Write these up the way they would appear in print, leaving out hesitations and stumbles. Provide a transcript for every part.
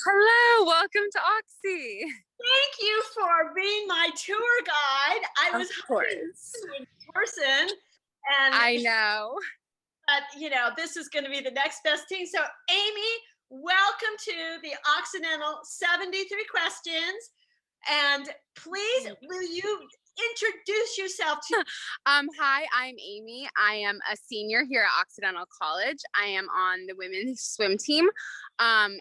Hello, welcome to Oxy. Thank you for being my tour guide. I was hoping in person, and I know. but this is going to be the next best thing. So, Amy, welcome to the Occidental 73 questions. And please, will you introduce yourself to Hi, I'm Amy. I am a senior here at Occidental College. I am on the women's swim team. I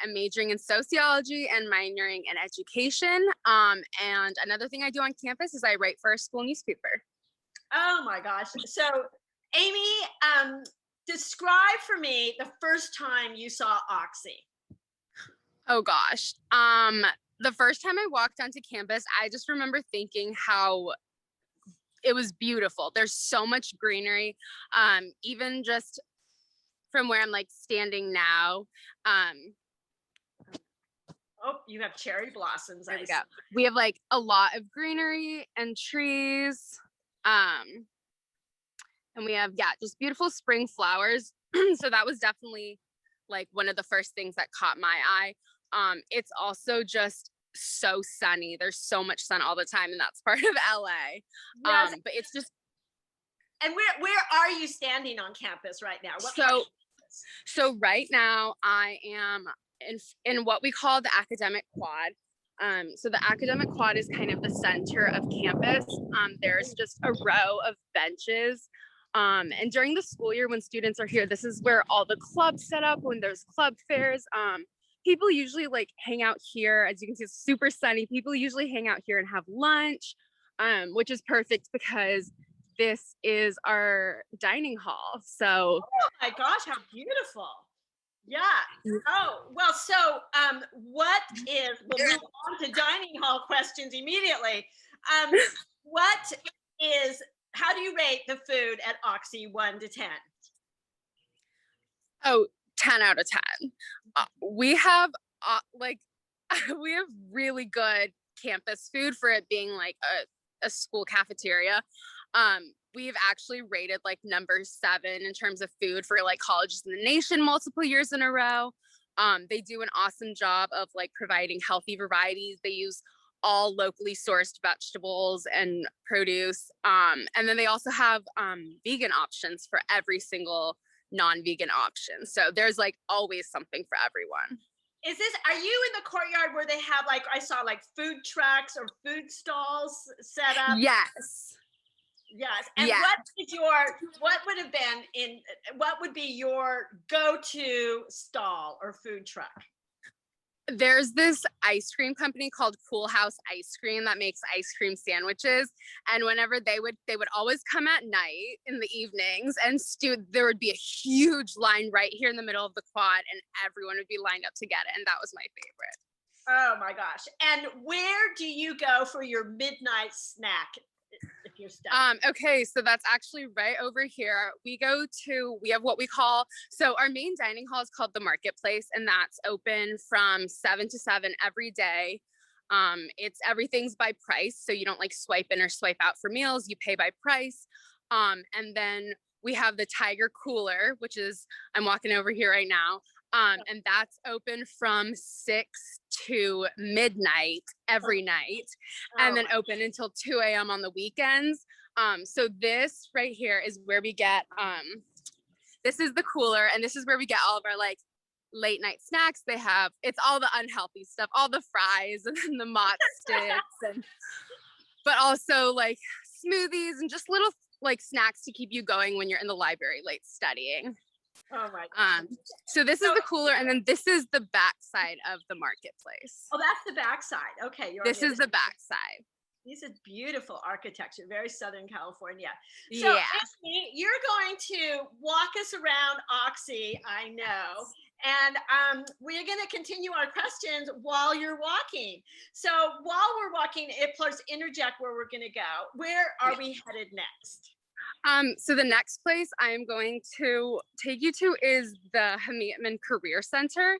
am majoring in sociology and minoring in education. And another thing I do on campus is I write for a school newspaper. Oh my gosh. So, Amy, describe for me the first time you saw Oxy. Oh gosh. The first time I walked onto campus, I just remember thinking how it was beautiful. There's so much greenery. Even just from where I'm like standing now. Oh, you have cherry blossoms. There we go. We have like a lot of greenery and trees. And we have, just beautiful spring flowers. So that was definitely like one of the first things that caught my eye. It's also just so sunny. There's so much sun all the time, and that's part of LA. Yes. But it's just. And where are you standing on campus right now? So right now I am in what we call the academic quad. So the academic quad is kind of the center of campus. There's just a row of benches. And during the school year when students are here, this is where all the clubs set up when there's club fairs. People usually like hang out here. As you can see, it's super sunny. People usually hang out here and have lunch, which is perfect because this is our dining hall. So, oh my gosh, how beautiful. Yeah. Oh, well, so we'll move on to dining hall questions immediately. How do you rate the food at Oxy 1 to 10? Oh, 10 out of 10. We have we have really good campus food for it being like a school cafeteria. We've actually rated like number 7 in terms of food for like colleges in the nation multiple years in a row. They do an awesome job of like providing healthy varieties. They use all locally sourced vegetables and produce. And then they also have vegan options for every single non-vegan option. So there's like always something for everyone. Are you in the courtyard where they have like, I saw like food trucks or food stalls set up? Yes. Yes. And what would be your go-to stall or food truck? There's this ice cream company called Cool House Ice Cream that makes ice cream sandwiches. And whenever they would always come at night in the evenings, and there would be a huge line right here in the middle of the quad, and everyone would be lined up to get it. And that was my favorite. Oh my gosh. And where do you go for your midnight snack? If you're stuck. Okay, so that's actually right over here. We have what we call, so our main dining hall is called the Marketplace, and that's open from 7 to 7 every day. Everything's by price, so you don't like swipe in or swipe out for meals, you pay by price. And then we have the Tiger Cooler, which is, I'm walking over here right now. And that's open from 6 to midnight every night, and then open until 2 a.m. on the weekends. So this right here is where we get, this is the cooler, and this is where we get all of our like late night snacks. It's all the unhealthy stuff, all the fries and the mott sticks, but also like smoothies and just little like snacks to keep you going when you're in the library late studying. Oh my God. So this is the cooler, and then this is the back side of the Marketplace. Oh, that's the back side. Okay. This is the back side. This is beautiful architecture, very Southern California. So, yeah. Amy, you're going to walk us around Oxy, I know, and we're going to continue our questions while you're walking. So while we're walking, please interject where we're going to go. Where are we headed next? So the next place I'm going to take you to is the Hamitman Career Center.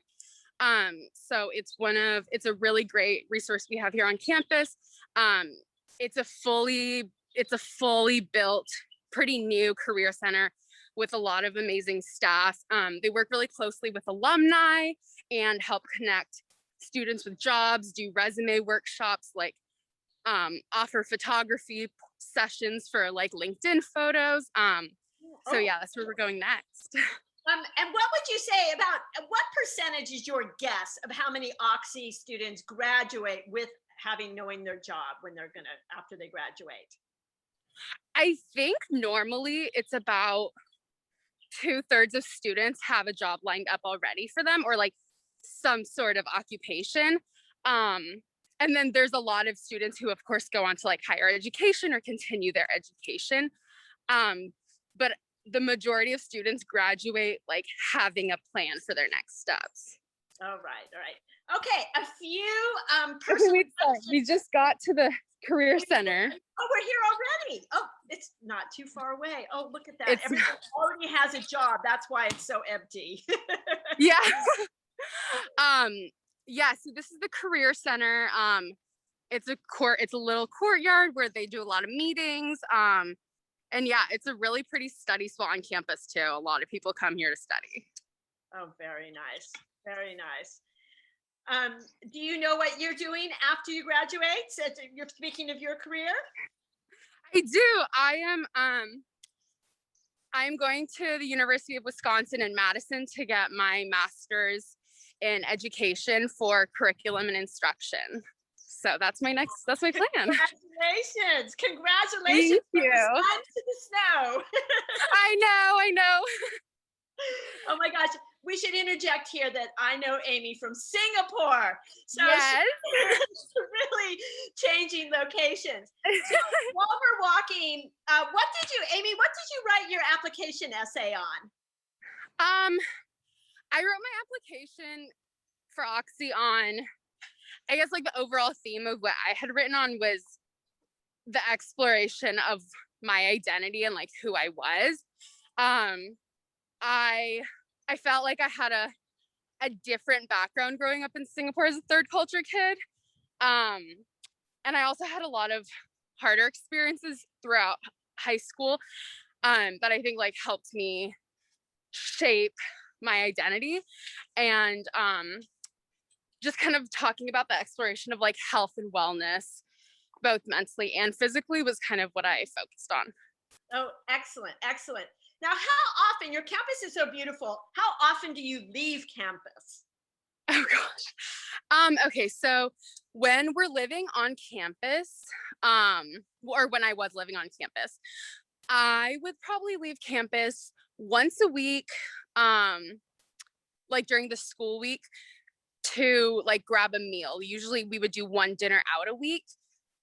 So it's a really great resource we have here on campus. It's a fully built, pretty new career center with a lot of amazing staff. They work really closely with alumni and help connect students with jobs, do resume workshops, like offer photography sessions for like LinkedIn photos. So yeah, that's where we're going next. And what would you say about what percentage is your guess of how many OCCI students graduate with knowing their job when they're after they graduate? I think normally it's about 2/3 of students have a job lined up already for them, or like some sort of occupation. And then there's a lot of students who, of course, go on to like higher education or continue their education. But the majority of students graduate like having a plan for their next steps. All right. Okay, a few Okay, we just got to the Career Center. Oh, we're here already. Oh, it's not too far away. Oh, look at that. Everyone already has a job. That's why it's so empty. Yeah. Yeah, so this is the Career Center. It's a little courtyard where they do a lot of meetings. And yeah, it's a really pretty study spot on campus too. A lot of people come here to study. Oh, very nice. Very nice. Do you know what you're doing after you graduate? So you're speaking of your career? I do. I'm going to the University of Wisconsin in Madison to get my master's in education for curriculum and instruction. So that's my plan. Congratulations. Thank you. To the snow. I know. Oh my gosh. We should interject here that I know Amy from Singapore. So yes. She's really changing locations. So while we're walking, Amy, what did you write your application essay on? I wrote my application for OCCI on, I guess like the overall theme of what I had written on was the exploration of my identity and like who I was. I felt like I had a different background growing up in Singapore as a third culture kid. And I also had a lot of harder experiences throughout high school that I think like helped me shape my identity. And just kind of talking about the exploration of like health and wellness, both mentally and physically, was kind of what I focused on. Oh, excellent. Excellent. Now, how often, your campus is so beautiful, how often do you leave campus? Oh gosh. Okay, so when we're living on campus, or when I was living on campus, I would probably leave campus once a week, like during the school week, to like grab a meal. Usually we would do one dinner out a week.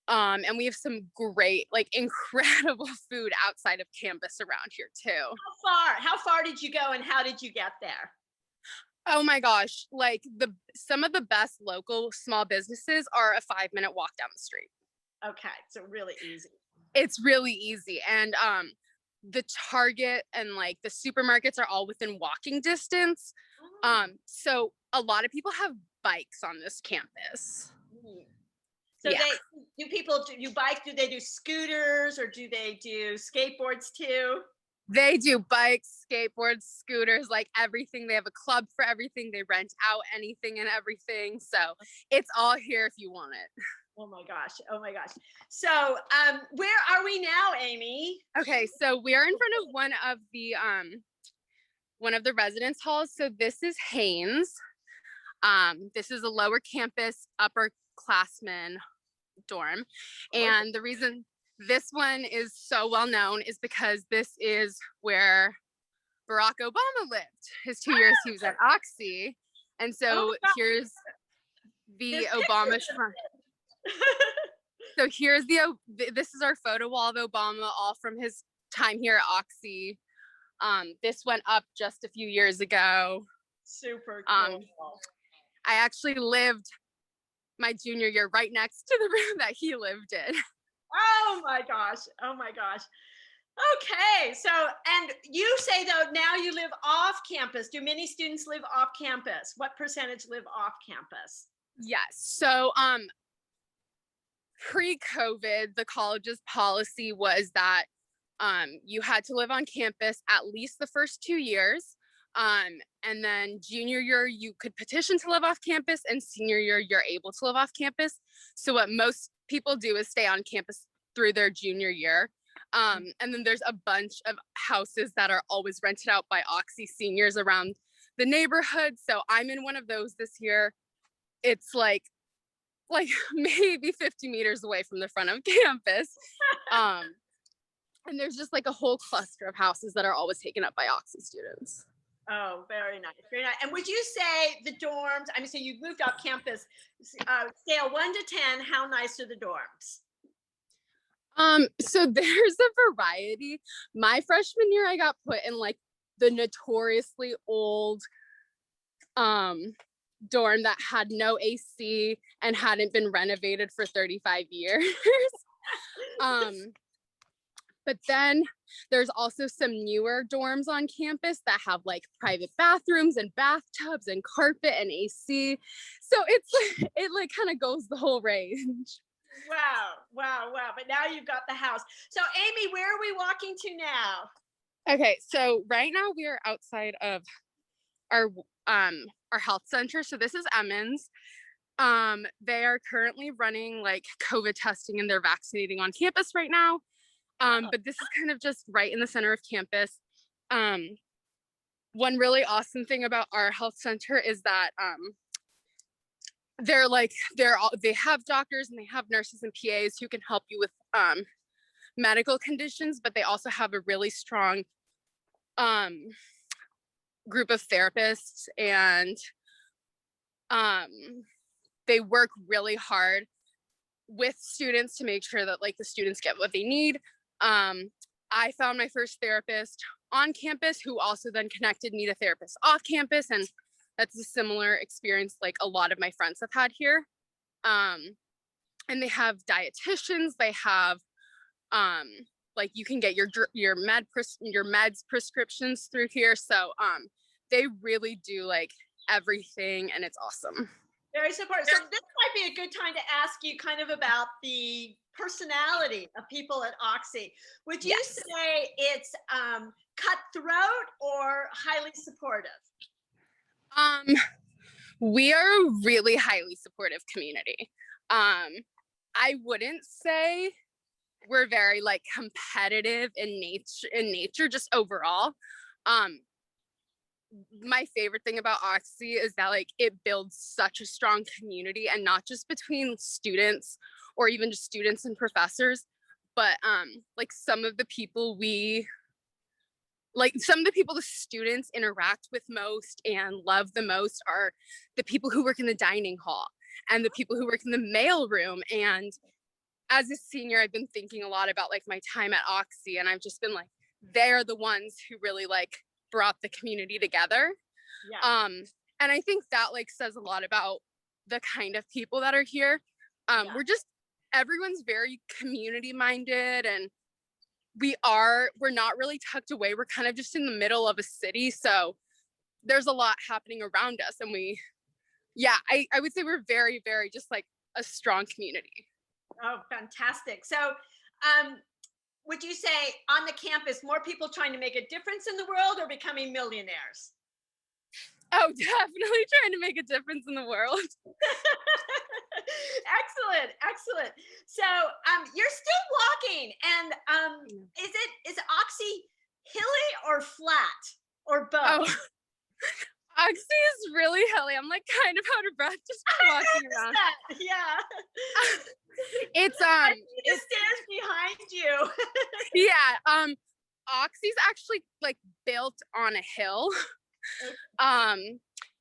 And we have some great, like incredible food outside of campus around here too. How far did you go and how did you get there? Oh my gosh. Like some of the best local small businesses are a 5-minute walk down the street. Okay. So really easy. It's really easy. And, the Target and like the supermarkets are all within walking distance. So a lot of people have bikes on this campus. So yeah. Do bike? Do they do scooters or do they do skateboards too? They do bikes, skateboards, scooters, like everything. They have a club for everything. They rent out anything and everything. So it's all here if you want it. Oh my gosh. Oh my gosh. So where are we now, Amy? Okay, so we're in front of one of the residence halls. So this is Haynes. This is a lower campus, upperclassmen dorm. And the reason this one is so well known is because this is where Barack Obama lived his 2 years he was at OCCI. And so here's the Obama shrine. So here's this is our photo wall of Obama, all from his time here at OCCI. This went up just a few years ago. Super cool. I actually lived my junior year right next to the room that he lived in. Oh my gosh. Oh my gosh. Okay. So, and you say though, now you live off campus. Do many students live off campus? What percentage live off campus? Yes. So, pre-COVID, the college's policy was that you had to live on campus at least the first 2 years. And then junior year, you could petition to live off campus, and senior year, you're able to live off campus. So what most people do is stay on campus through their junior year. And then there's a bunch of houses that are always rented out by OCCI seniors around the neighborhood. So I'm in one of those this year. It's like maybe 50 meters away from the front of campus. And there's just like a whole cluster of houses that are always taken up by OCCI students. Oh, very nice, very nice. And would you say the dorms, I mean, so you moved off campus, scale 1 to 10, how nice are the dorms? So there's a variety. My freshman year, I got put in like the notoriously old dorm that had no AC and hadn't been renovated for 35 years. But then there's also some newer dorms on campus that have like private bathrooms and bathtubs and carpet and AC. So it like kind of goes the whole range. Wow. But now you've got the house. So Amy, where are we walking to now? Okay, so right now we are outside of our health center. So this is Emmons. They are currently running like COVID testing, and they're vaccinating on campus right now. But this is kind of just right in the center of campus. One really awesome thing about our health center is that they have doctors and they have nurses and PAs who can help you with medical conditions, but they also have a really strong group of therapists, and they work really hard with students to make sure that like the students get what they need. I found my first therapist on campus, who also then connected me to therapists off campus, and that's a similar experience like a lot of my friends have had here. And they have dietitians, they have like you can get your meds prescriptions through here. So they really do like everything, and it's awesome. Very supportive. So this might be a good time to ask you kind of about the personality of people at OCCI. Would you say it's cutthroat or highly supportive? We are a really highly supportive community. I wouldn't say we're very like competitive in nature, just overall. My favorite thing about OCCI is that like it builds such a strong community, and not just between students or even just students and professors, but like some of the people the students interact with most and love the most are the people who work in the dining hall and the people who work in the mail room. And as a senior, I've been thinking a lot about like my time at OCCI, and I've just been like, they're the ones who really like brought the community together. Yeah. And I think that like says a lot about the kind of people that are here. Everyone's very community minded, and we're not really tucked away. We're kind of just in the middle of a city, so there's a lot happening around us, and I would say we're very, very just like a strong community. Oh, fantastic. So would you say on the campus, more people trying to make a difference in the world or becoming millionaires? Oh, definitely trying to make a difference in the world. Excellent. So you're still walking, and is OCCI hilly or flat or both? Oh, OCCI is really hilly. I'm like kind of out of breath just walking around. Yeah. It's I see the stairs behind you. Yeah. OCCI's actually like built on a hill.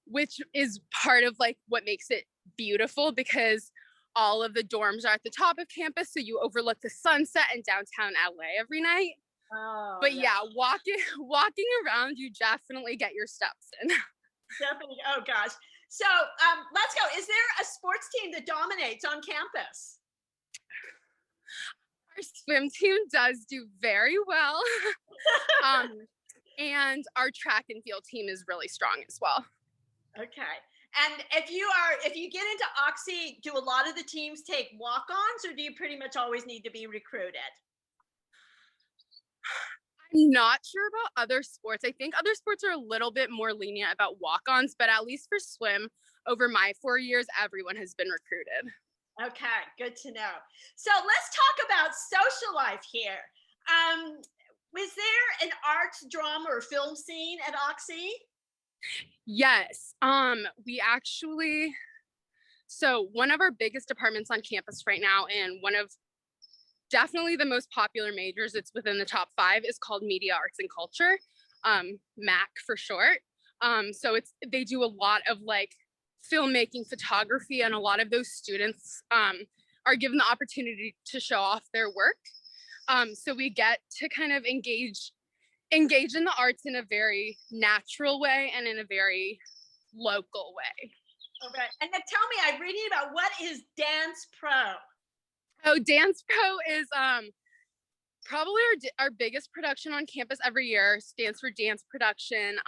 Which is part of like what makes it beautiful, because all of the dorms are at the top of campus, so you overlook the sunset in downtown LA every night. But walking around, you definitely get your steps in. Definitely. Oh gosh. So let's go. Is there a sports team that dominates on campus? Our swim team does do very well. And our track and field team is really strong as well. Okay. And if you get into OCCI, do a lot of the teams take walk-ons, or do you pretty much always need to be recruited? I'm not sure about other sports. I think other sports are a little bit more lenient about walk-ons, but at least for swim, over my 4 years, everyone has been recruited. Okay, good to know. So let's talk about social life here. Was there an arts, drama, or film scene at OCCI? Yes. We actually, so one of our biggest departments on campus right now, and one of definitely the most popular majors, it's within the top 5, is called Media Arts and Culture, MAC for short. So they do a lot of like filmmaking, photography, and a lot of those students are given the opportunity to show off their work. So we get to kind of engage in the arts in a very natural way and in a very local way. Okay, and then tell me, I'm reading about what is Dance Pro. Oh, Dance Pro is probably our biggest production on campus every year. Stands for dance production.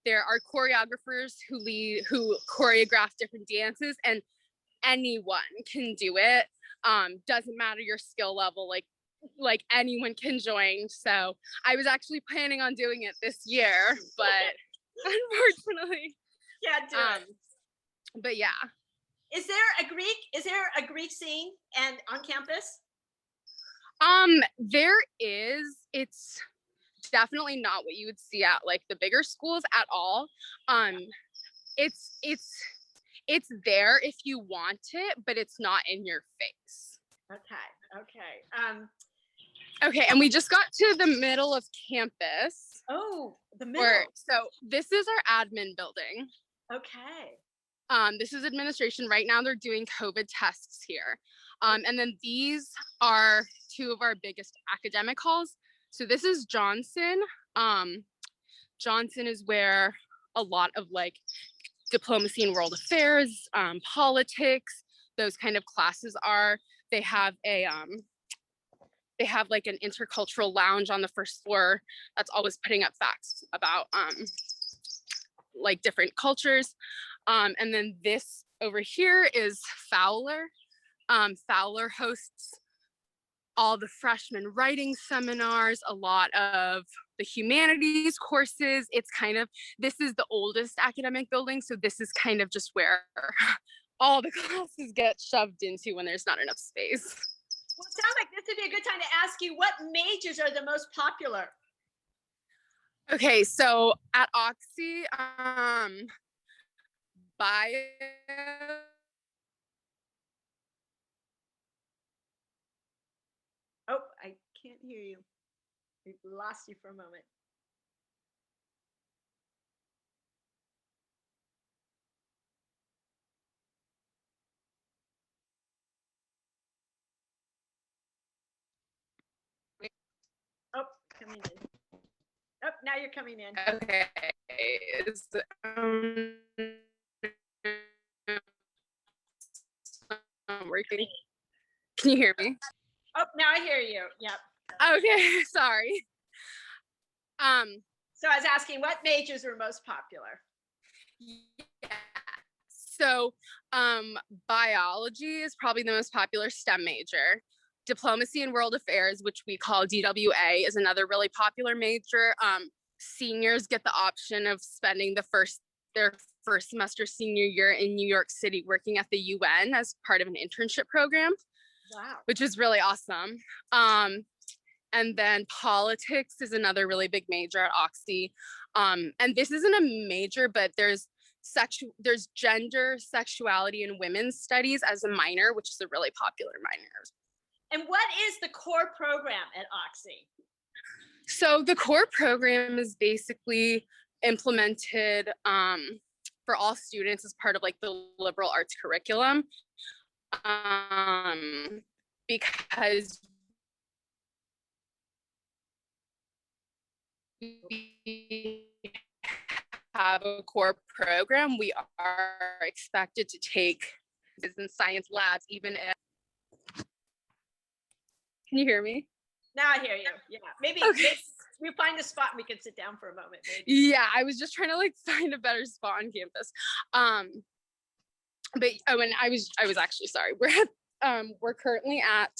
There are choreographers who choreograph different dances, and anyone can do it. Doesn't matter your skill level, like anyone can join. So I was actually planning on doing it this year, but unfortunately, Can't do it. But yeah. Is there a Greek scene and on campus? There is. It's definitely not what you would see at like the bigger schools at all. It's there if you want it, but it's not in your face. Okay. Okay, and we just got to the middle of campus. Oh, the middle. So this is our admin building. Okay. This is administration. Right now they're doing COVID tests here. And then these are 2 of our biggest academic halls. So this is Johnson. Johnson is where a lot of like diplomacy and world affairs, politics, those kind of classes are. They have like an intercultural lounge on the first floor that's always putting up facts about like different cultures. And then this over here is Fowler. Fowler hosts all the freshman writing seminars, a lot of the humanities courses. This is the oldest academic building, so this is kind of just where all the classes get shoved into when there's not enough space. Well, it sounds like this would be a good time to ask you, what majors are the most popular? Okay, so at OCCI, bio. Oh, I can't hear you. We lost you for a moment. Oh, coming in. Oh, now you're coming in. Okay. Working. Can you hear me? Oh, now I hear you. Yep. Okay, sorry. So I was asking, what majors were most popular? Yeah. So biology is probably the most popular STEM major. Diplomacy and World Affairs, which we call DWA, is another really popular major. Seniors get the option of spending their first semester senior year in New York City working at the UN as part of an internship program. Wow. Which is really awesome. And then politics is another really big major at OCCI. And this isn't a major, but there's gender, sexuality, and women's studies as a minor, which is a really popular minor. And what is the core program at OCCI? So the core program is basically implemented for all students as part of like the liberal arts curriculum. Because we have a core program, we are expected to take business science labs, even if. Can you hear me? Now I hear you. Yeah, maybe we find a spot and we can sit down for a moment. Maybe. Yeah, I was just trying to like find a better spot on campus. But and I was actually sorry. We're currently at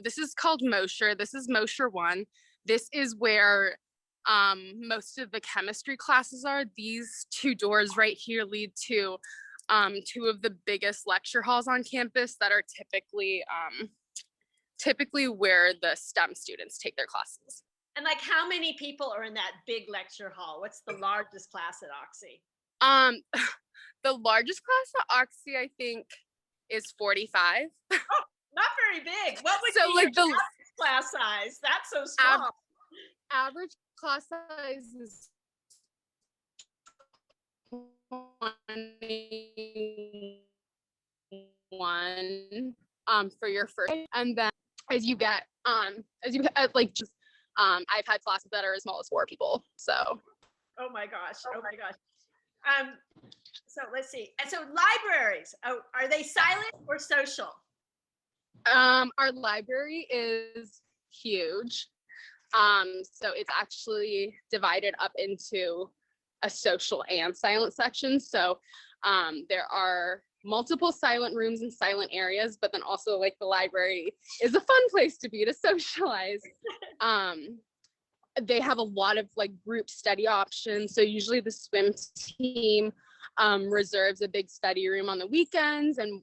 this is called Mosher. This is Mosher 1. this is where most of the chemistry classes are. These two doors right here lead to two of the biggest lecture halls on campus that are typically where the STEM students take their classes. And like, how many people are in that big lecture hall? What's the largest class at OCCI? The largest class at OCCI, I think, is 45. Oh, not very big. What would So be like your the class size? That's so small. average class size is 21 for your first, and then as you get like just I've had classes that are as small as 4 people. So oh my gosh. So let's see. And so libraries, are they silent or social? our library is huge. So it's actually divided up into a social and silent section. So there are multiple silent rooms and silent areas, but then also like the library is a fun place to be to socialize. They have a lot of like group study options. So usually the swim team reserves a big study room on the weekends, and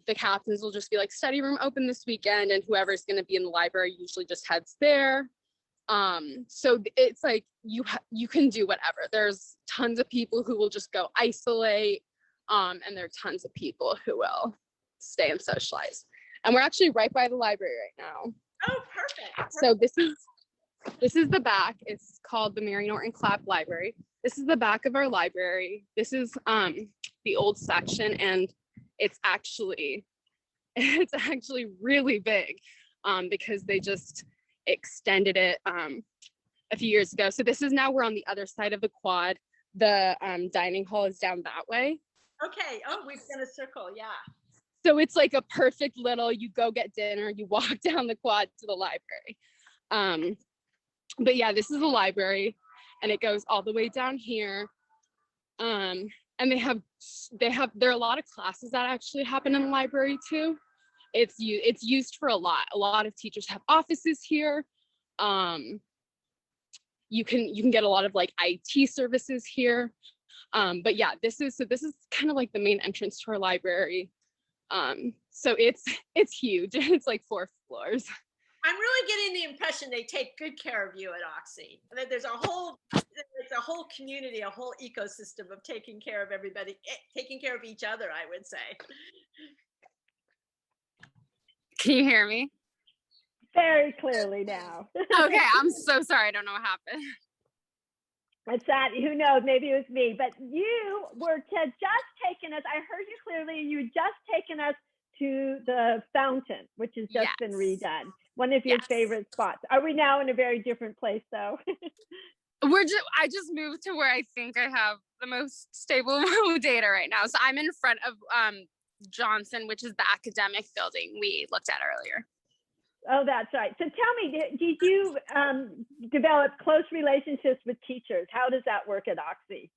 the captains will just be like, study room open this weekend, and whoever's going to be in the library usually just heads there. So it's like you can do whatever. There's tons of people who will just go isolate, and there are tons of people who will stay and socialize. And we're actually right by the library right now. Oh, perfect. So this is the back. It's called the Mary Norton Clapp Library. This is the back of our library. This is the old section, and it's actually really big because they just extended it a few years ago. So this is now, we're on the other side of the quad. The dining hall is down that way. Okay. Oh, we've done a circle. Yeah. So it's like a perfect little, you go get dinner, you walk down the quad to the library. But yeah, this is the library, and it goes all the way down here. And there are a lot of classes that actually happen in the library too. It's used for a lot of teachers have offices here. You can get a lot of like IT services here. But yeah, this is kind of like the main entrance to our library. So it's huge. It's like 4 floors. I'm really getting the impression they take good care of you at OCCI. That there's a whole community, a whole ecosystem of taking care of everybody, taking care of each other, I would say. Can you hear me? Very clearly now. Okay, I'm so sorry. I don't know what happened. It's that, who knows, maybe it was me, but you were just taking us, I heard you clearly, you just taken us to the fountain, which has just been redone. One of your favorite spots. Are we now in a very different place though? I just moved to where I think I have the most stable data right now. So I'm in front of Johnson, which is the academic building we looked at earlier. Oh, that's right. So tell me, did you develop close relationships with teachers? How does that work at OCCI?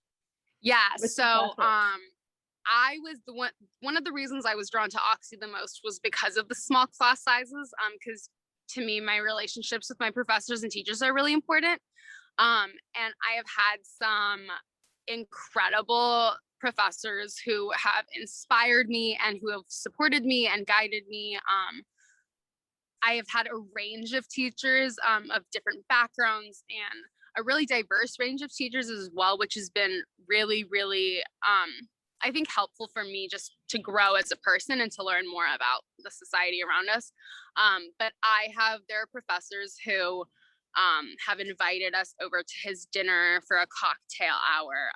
Yeah, so I was one of the reasons I was drawn to OCCI the most was because of the small class sizes, because to me, my relationships with my professors and teachers are really important. And I have had some incredible professors who have inspired me and who have supported me and guided me. I have had a range of teachers of different backgrounds and a really diverse range of teachers as well, which has been really, really, I think, helpful for me just to grow as a person and to learn more about the society around us. But there are professors who have invited us over to his dinner for a cocktail hour.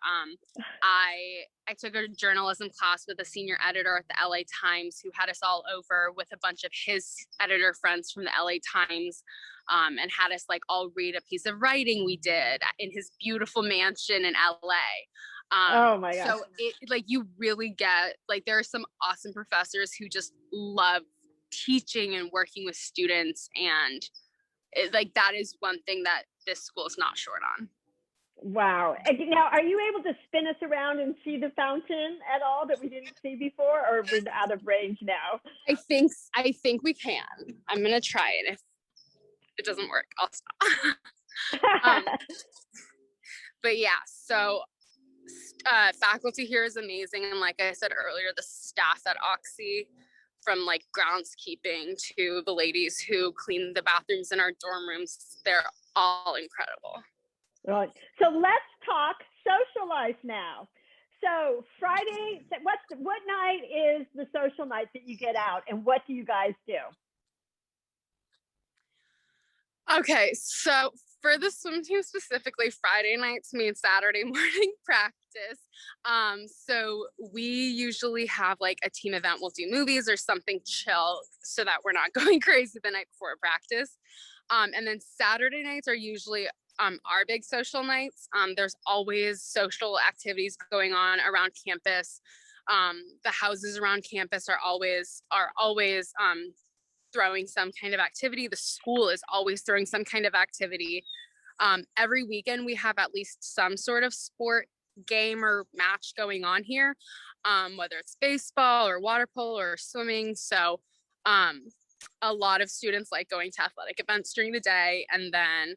I took a journalism class with a senior editor at the LA Times who had us all over with a bunch of his editor friends from the LA Times, and had us like all read a piece of writing we did in his beautiful mansion in LA. Oh my gosh. So you really get, like, there are some awesome professors who just love teaching and working with students, and that is one thing that this school is not short on. Wow. And now, are you able to spin us around and see the fountain at all that we didn't see before, or we're out of range now? I think we can. I'm gonna try it. it doesn't work. I'll stop. But yeah, so faculty here is amazing. And like I said earlier, the staff at OCCI, from like groundskeeping to the ladies who clean the bathrooms in our dorm rooms, they're all incredible. Right. So let's talk social life now. So Friday, what night is the social night that you get out, and what do you guys do? Okay, so for the swim team specifically, Friday nights means Saturday morning practice. So we usually have like a team event. We'll do movies or something chill so that we're not going crazy the night before practice. And then Saturday nights are usually our big social nights. There's always social activities going on around campus. The houses around campus are always throwing some kind of activity. The school is always throwing some kind of activity. Every weekend we have at least some sort of sport game or match going on here, whether it's baseball or water polo or swimming. So a lot of students like going to athletic events during the day and then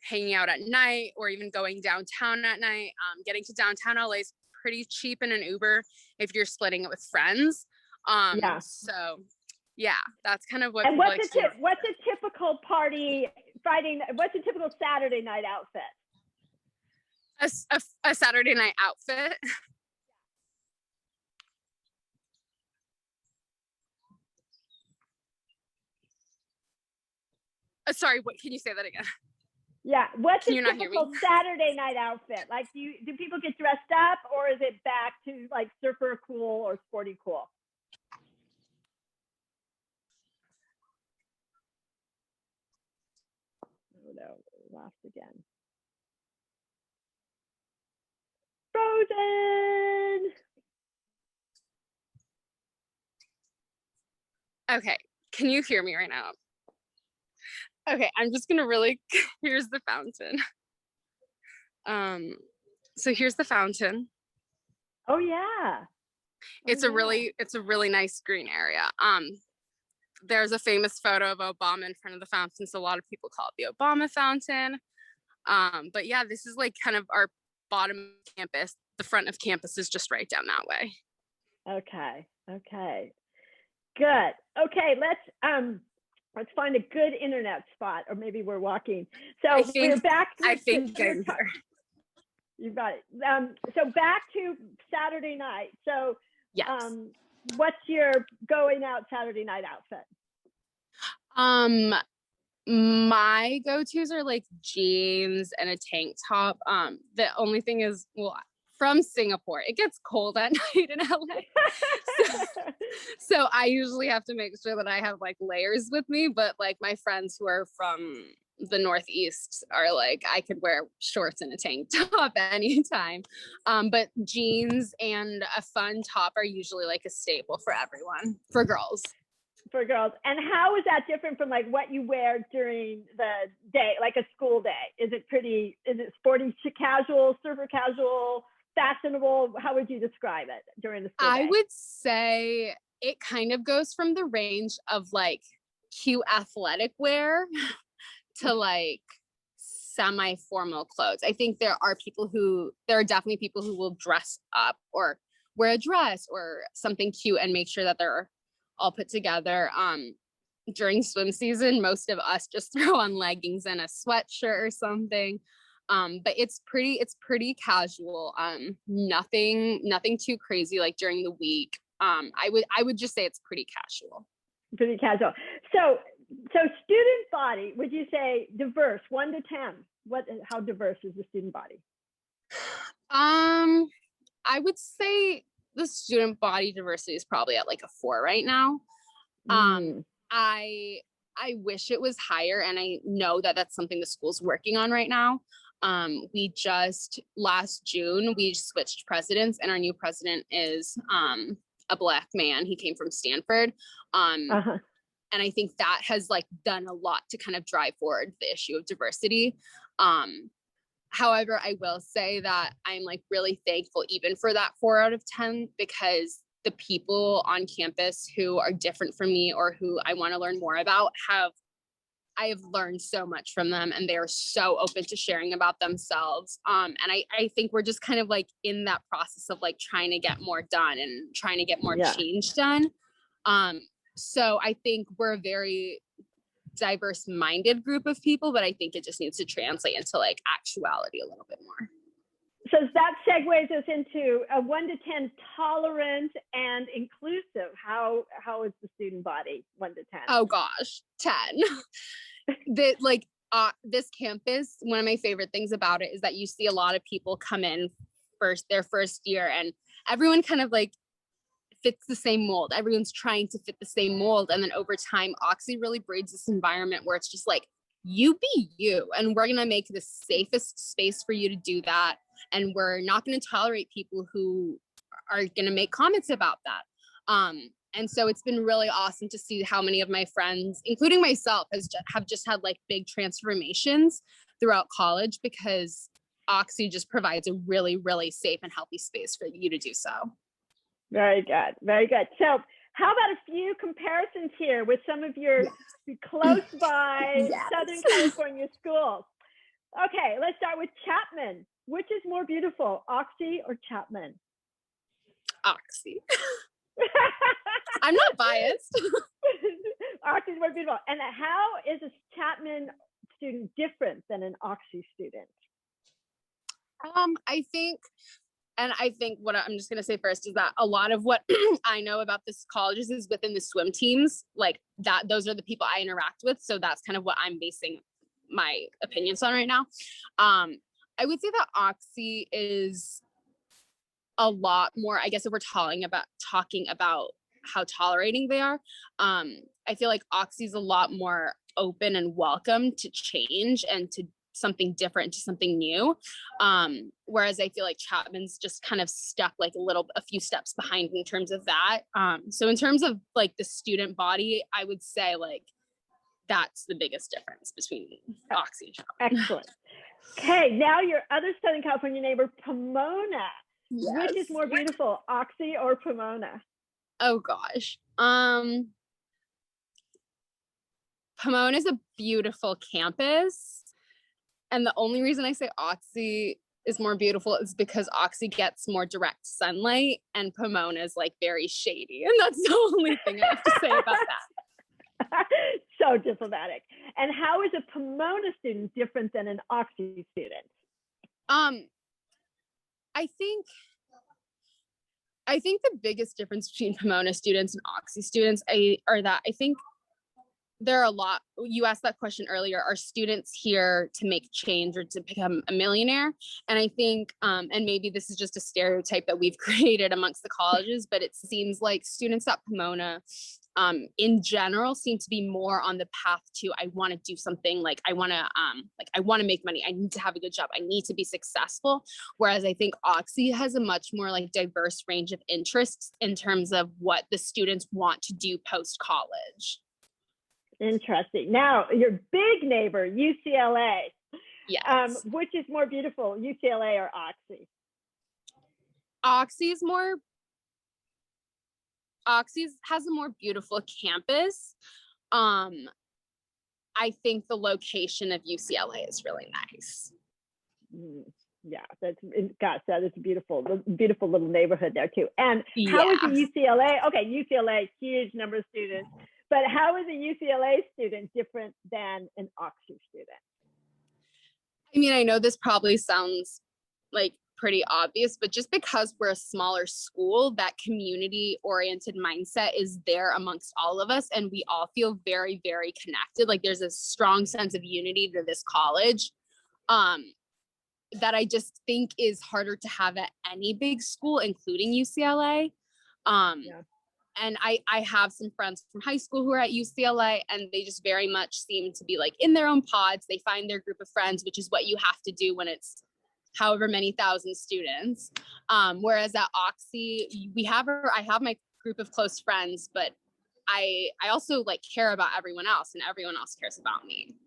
hanging out at night or even going downtown at night. Getting to downtown LA is pretty cheap in an Uber if you're splitting it with friends. So yeah, that's kind of what. And what's a typical party Friday? What's a typical Saturday night outfit? A Saturday night outfit. Sorry, what? Can you say that again? Yeah, what's a typical Saturday night outfit? Like, do people get dressed up, or is it back to like surfer cool or sporty cool? Oh no, lost again. Frozen. Okay, can you hear me right now? Okay, I'm just gonna here's the fountain. So here's the fountain. Oh yeah. It's a really nice green area. There's a famous photo of Obama in front of the fountain, so a lot of people call it the Obama fountain. But yeah, this is like kind of our bottom campus. The front of campus is just right down that way. Okay. Good. Okay, let's find a good internet spot, or maybe we're walking. So we're back. You've got it. So back to Saturday night. So yes. What's your going out Saturday night outfit? My go-tos are like jeans and a tank top. The only thing is, from Singapore, it gets cold at night in LA. So I usually have to make sure that I have like layers with me, but like my friends who are from the Northeast are like, I could wear shorts and a tank top anytime. But jeans and a fun top are usually like a staple for everyone, for girls. And how is that different from like what you wear during the day, like a school day? Is it sporty, casual, surfer casual, fashionable? How would you describe it during the school day? I would say it kind of goes from the range of like cute athletic wear to like semi-formal clothes. I think there are definitely people who will dress up or wear a dress or something cute and make sure that they're all put together. During swim season, most of us just throw on leggings and a sweatshirt or something. But it's pretty casual. Nothing too crazy like during the week. I would just say it's pretty casual. Pretty casual. So student body, would you say diverse, 1 to 10? How diverse is the student body? I would say the student body diversity is probably at like a 4 right now. I wish it was higher, and I know that that's something the school's working on right now. We just last June we switched presidents, and our new president is a Black man. He came from Stanford. And I think that has like done a lot to kind of drive forward the issue of diversity. However, I will say that I'm like really thankful even for that 4 out of 10, because the people on campus who are different from me or who I want to learn more about I have learned so much from them, and they are so open to sharing about themselves. And I think we're just kind of like in that process of like trying to get more done and trying to get more change done. So I think we're a very diverse minded group of people, but I think it just needs to translate into like actuality a little bit more. So that segues us into a 1 to 10 tolerant and inclusive. How is the student body 1 to 10? Oh gosh, 10. This campus, one of my favorite things about it is that you see a lot of people come in their first year, and everyone kind of like fits the same mold. Everyone's trying to fit the same mold. And then over time, OCCI really breeds this environment where it's just like, you be you, and we're going to make the safest space for you to do that. And we're not going to tolerate people who are going to make comments about that. And so it's been really awesome to see how many of my friends, including myself, have just had like big transformations throughout college, because OCCI just provides a really, really safe and healthy space for you to do so. Very good. Very good. So how about a few comparisons here with some of your close by Southern California schools? Okay, let's start with Chapman. Which is more beautiful, OCCI or Chapman? OCCI. I'm not biased. OCCI is more beautiful. And how is a Chapman student different than an OCCI student? I think what I'm just going to say first is that a lot of what I know about this colleges is within the swim teams, like that, those are the people I interact with. So that's kind of what I'm basing my opinions on right now. I would say that OCCI is a lot more, I guess if we're talking about how tolerating they are, I feel like OCCI is a lot more open and welcome to change and to something different, to something new. Whereas I feel like Chapman's just kind of stuck like a few steps behind in terms of that. So in terms of like the student body, I would say like that's the biggest difference between OCCI and Chapman. Excellent. Okay, now your other Southern California neighbor, Pomona. Yes. Which is more beautiful, OCCI or Pomona? Oh gosh. Pomona is a beautiful campus. And the only reason I say OCCI is more beautiful is because OCCI gets more direct sunlight and Pomona is like very shady. And that's the only thing I have to say about that. So diplomatic. And how is a Pomona student different than an OCCI student? I think the biggest difference between Pomona students and OCCI students are that I think there are a lot, you asked that question earlier, are students here to make change or to become a millionaire? And I think, and maybe this is just a stereotype that we've created amongst the colleges, but it seems like students at Pomona in general seem to be more on the path to, I want to do something, like I want to make money. I need to have a good job. I need to be successful. Whereas I think OCCI has a much more like diverse range of interests in terms of what the students want to do post-college. Interesting. Now, your big neighbor, UCLA. Yes. Which is more beautiful, UCLA or OCCI? OCCI has a more beautiful campus. I think the location of UCLA is really nice. Yeah, that is a beautiful little neighborhood there too. And how is the UCLA? Okay, UCLA, huge number of students. But how is a UCLA student different than an OCCI student? I mean, I know this probably sounds like pretty obvious, but just because we're a smaller school, that community-oriented mindset is there amongst all of us, and we all feel very, very connected. Like there's a strong sense of unity to this college that I just think is harder to have at any big school, including UCLA. And I have some friends from high school who are at UCLA, and they just very much seem to be like in their own pods. They find their group of friends, which is what you have to do when it's however many thousand students. Whereas at OCCI, I have my group of close friends, but I also like care about everyone else, and everyone else cares about me.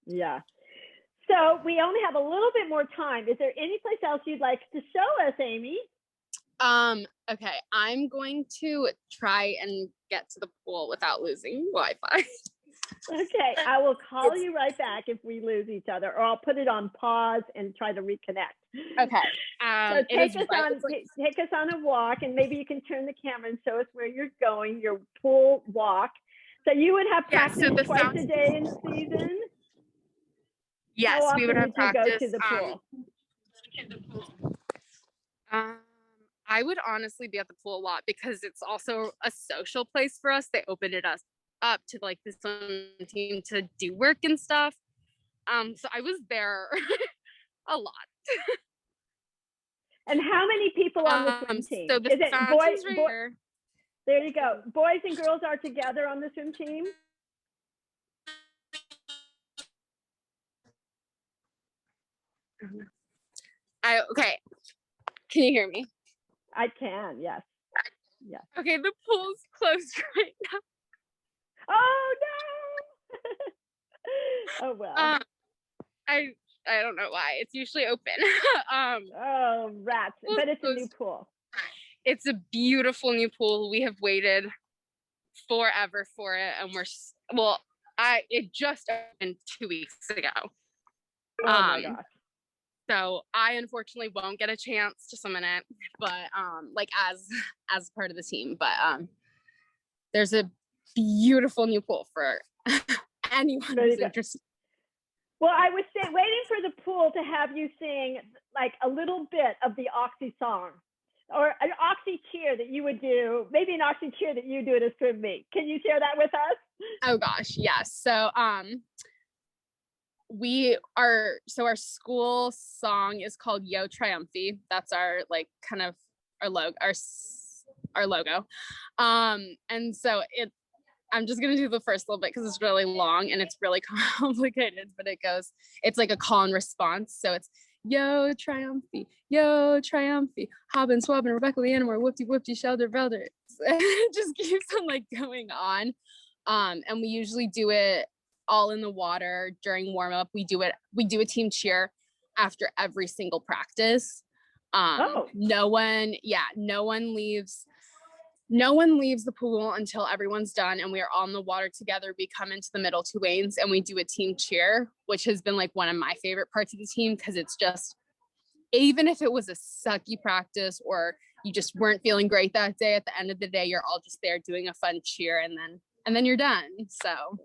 Yeah. So we only have a little bit more time. Is there any place else you'd like to show us, Amy? Okay, I'm going to try and get to the pool without losing Wi-Fi. Okay, I will call you right back if we lose each other, or I'll put it on pause and try to reconnect. Okay. So take us on a walk, and maybe you can turn the camera and show us where you're going, your pool walk. So you would have practice twice a day in season? Yes, How often we would have did you practice. go to the pool? I would honestly be at the pool a lot because it's also a social place for us. They opened it up to like the swim team to do work and stuff. So I was there a lot. And how many people on the swim team? So the Is it fountain's right boy? here. There you go. Boys and girls are together on the swim team? Okay. Can you hear me? I can, yes. Yes. Okay, the pool's closed right now. Oh no! Oh well. I don't know why. It's usually open. Oh rats! But it's a new pool. It's a beautiful new pool. We have waited forever for it, and it just opened 2 weeks ago. Oh my gosh. So I unfortunately won't get a chance to swim in it, but like as part of the team. But there's a beautiful new pool for anyone who's interested. Well, I was waiting for the pool to have you sing like a little bit of the Oxy song, or an Oxy cheer that you would do, maybe an Oxy cheer that you do at a swim meet. Can you share that with us? Oh gosh, yes. So our school song is called Yo Triumphi. That's our like kind of our logo. And so I'm just gonna do the first little bit because it's really long and it's really complicated, but it's like a call and response. So it's Yo Triumphi, Hobbin, Swabbin, Rebecca, Leanne, whoopty, Shelter, Belder. It just keeps on like going on. And we usually do it all in the water during warm up. We do a team cheer after every single practice. No one leaves the pool until everyone's done and we are all in the water together. We come into the middle 2 lanes and we do a team cheer, which has been like one of my favorite parts of the team because it's just, even if it was a sucky practice or you just weren't feeling great that day, at the end of the day, you're all just there doing a fun cheer and then you're done. So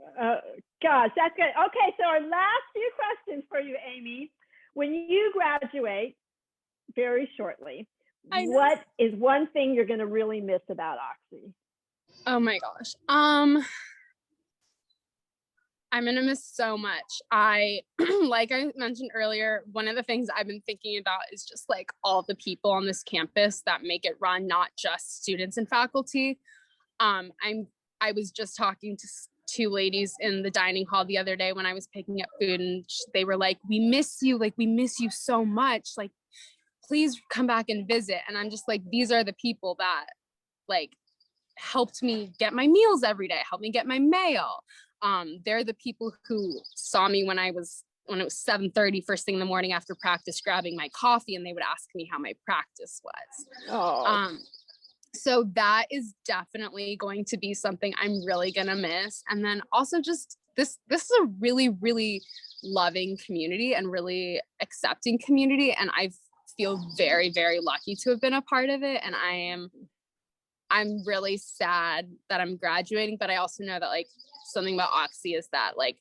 gosh, that's good. Okay, so our last few questions for you, Amy. When you graduate very shortly, what is one thing you're going to really miss about Oxy? Oh my gosh. I'm going to miss so much. Like I mentioned earlier, one of the things I've been thinking about is just like all the people on this campus that make it run, not just students and faculty. I was just talking to 2 ladies in the dining hall the other day when I was picking up food and they were like, we miss you so much. Like, please come back and visit. And I'm just like, these are the people that like helped me get my meals every day, helped me get my mail. They're the people who saw me when it was 7:30 first thing in the morning after practice, grabbing my coffee, and they would ask me how my practice was. So that is definitely going to be something I'm really gonna miss. And then also just this is a really, really loving community and really accepting community. And I feel very, very lucky to have been a part of it. And I'm really sad that I'm graduating, but I also know that like something about Oxy is that like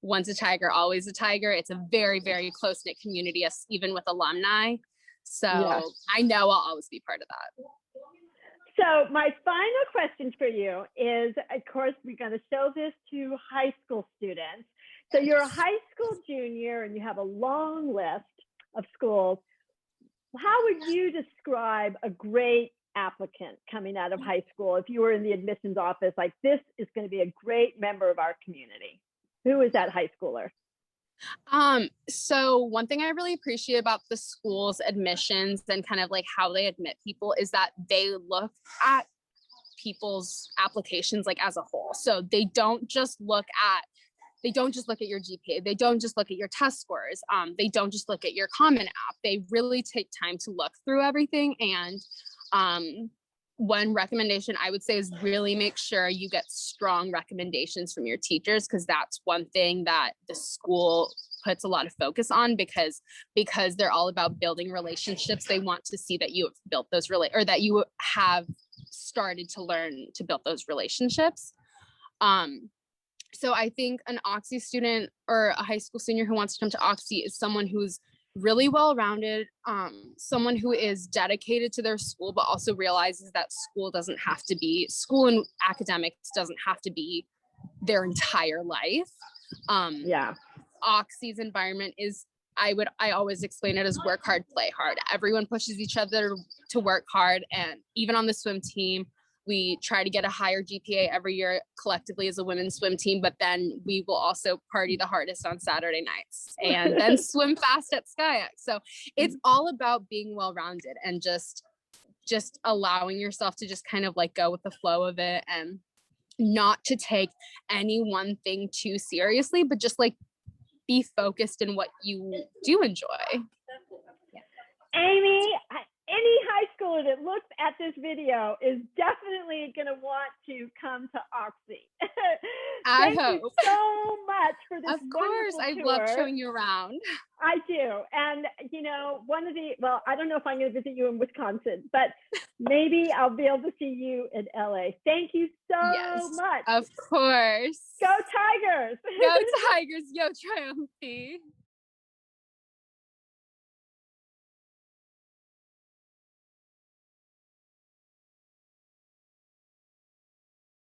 once a tiger, always a tiger. It's a very, very close-knit community, even with alumni. So I know I'll always be part of that. So my final question for you is, of course, we're going to show this to high school students. So you're a high school junior and you have a long list of schools. How would you describe a great applicant coming out of high school if you were in the admissions office? Like, this is going to be a great member of our community. Who is that high schooler? So one thing I really appreciate about the school's admissions and kind of like how they admit people is that they look at people's applications like as a whole. So they don't just look at your GPA. They don't just look at your test scores. They don't just look at your Common App. They really take time to look through everything. And one recommendation I would say is really make sure you get strong recommendations from your teachers, because that's one thing that the school puts a lot of focus on, because they're all about building relationships. They want to see that you have built those or that you have started to learn to build those relationships. So I think an OCCI student or a high school senior who wants to come to OCCI is someone who's really well-rounded, someone who is dedicated to their school, but also realizes that school and academics doesn't have to be their entire life. OCCI's environment is, I always explain it as work hard, play hard. Everyone pushes each other to work hard. And even on the swim team, we try to get a higher GPA every year collectively as a women's swim team, but then we will also party the hardest on Saturday nights and then swim fast at SkyX. So it's all about being well-rounded and just allowing yourself to just kind of like go with the flow of it, and not to take any one thing too seriously, but just like be focused in what you do enjoy. Amy, any high schooler that looks at this video is definitely going to want to come to OCCI. Thank you so much for this. Of course, I love showing you around. I do. And, you know, I don't know if I'm going to visit you in Wisconsin, but maybe I'll be able to see you in LA. Thank you so much. Of course. Go Tigers. Go Tigers. Yo Triumph.